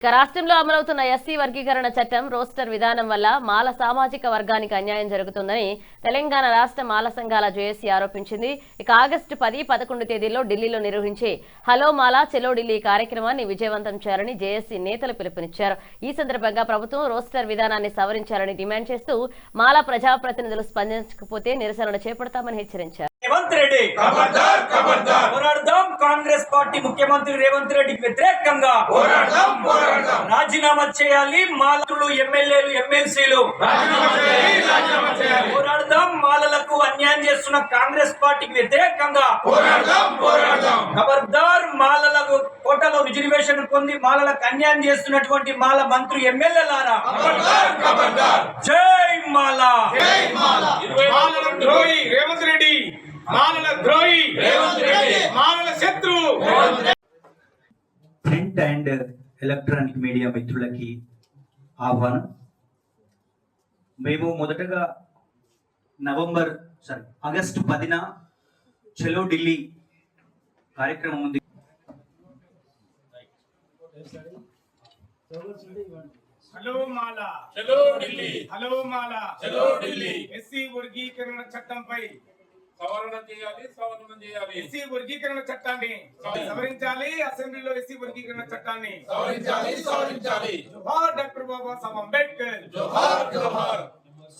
రాష్ట్రంలో అమలవుతున్న ఎస్సీ వర్గీకరణ చట్టం రోస్టర్ విధానం వల్ల మాల సామాజిక వర్గానికి అన్యాయం జరుగుతుందని తెలంగాణ రాష్ట్ర మాల సంఘాల జేఏసీ ఆరోపించింది. ఇక ఆగస్టు 10, 11 తేదీల్లో ఢిల్లీలో నిర్వహించే హలో మాల చెలో ఢిల్లీ కార్యక్రమాన్ని విజయవంతం చేయాలని జేఏసీ నేతలు పిలుపునిచ్చారు. ఈ సందర్భంగా ప్రభుత్వం రోస్టర్ విధానాన్ని సవరించాలని డిమాండ్ చేస్తూ మాల ప్రజాప్రతినిధులు స్పందించకపోతే నిరసనలు చేపడతామని హెచ్చరించారు. రేవంత్ రెడ్డి ఖబర్దార్ ఖబర్దార్ పోరాడదాం. కాంగ్రెస్ పార్టీ ముఖ్యమంత్రి రేవంత్ రెడ్డికి వ్యతిరేకంగా పోరాడదాం పోరాడదాం. రాజీనామా చేయాలి మాలలు, ఎమ్మెల్యేలు, ఎమ్మెల్సీలు రాజీనామా చేయాలి. పోరాడదాం. మాలలకు అన్యాయం చేస్తున్న కాంగ్రెస్ పార్టీకి వ్యతిరేకంగా పోరాడదాం పోరాడదాం. ఖబర్దార్. మాలలకు కోటలో రిజర్వేషన్ పొంది మాలలకు అన్యాయం చేస్తున్నటువంటి మాల మంత్రి ఎమ్మెల్యేలారా ఖబర్దార్ ఖబర్దార్. జై మాల జై మాల. మాలల ద్రోహి రేవంత్ రెడ్డి, మాలల ద్రోహి రేవంత్ రెడ్డి, మాలల శత్రువు. ప్రింట్ అండ్ ఎలక్ట్రానిక్ మీడియా మిత్రులకి ఆహ్వానం. మేము మొదటగా ఆగస్టు 10న చలో ఢిల్లీ కార్యక్రమం ఉంది. హలో మాల చలో ఢిల్లీ, హలో మాల చలో ఢిల్లీ. ఎస్సీ వర్గీకరణ చట్టంపై సవరణ చేయాలి, సవరణ చేయాలి. ఎస్సీ వర్గీకరణ చట్టాన్ని సవరించాలి. అసెంబ్లీలో ఎస్సీ వర్గీకరణ చట్టాన్ని సవరించాలి, సవరించాలి. జోహార్ డాక్టర్ బాబాసాహెబ్ అంబేద్కర్. జోహార్ జోహార్.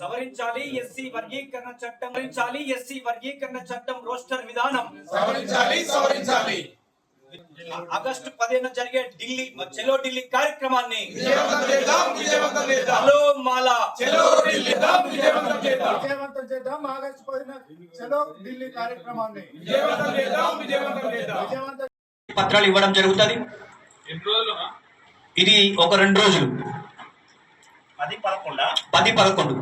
సవరించాలి ఎస్సీ వర్గీకరణ చట్టం. సవరించాలి ఎస్సీ వర్గీకరణ చట్టం రోస్టర్ విధానం. సవరించాలి, సవరించాలి. ఆగస్టు 10న జరిగే ఢిల్లీ చెలో ఢిల్లీ కార్యక్రమాన్ని విజయవంతం చేద్దాం, విజయవంతం చేద్దాం. హలో మాల చలో ఢిల్లీ, విజయవంతం చేద్దాం. విజయవంతం చేద్దాం. ఆగస్టు 10న చలో ఢిల్లీ కార్యక్రమాన్ని విజయవంతం చేద్దాం, విజయవంతం చేద్దాం. పత్రాలు ఇవ్వడం జరుగుతుంది. ఇది ఒక 2 రోజులు 10-11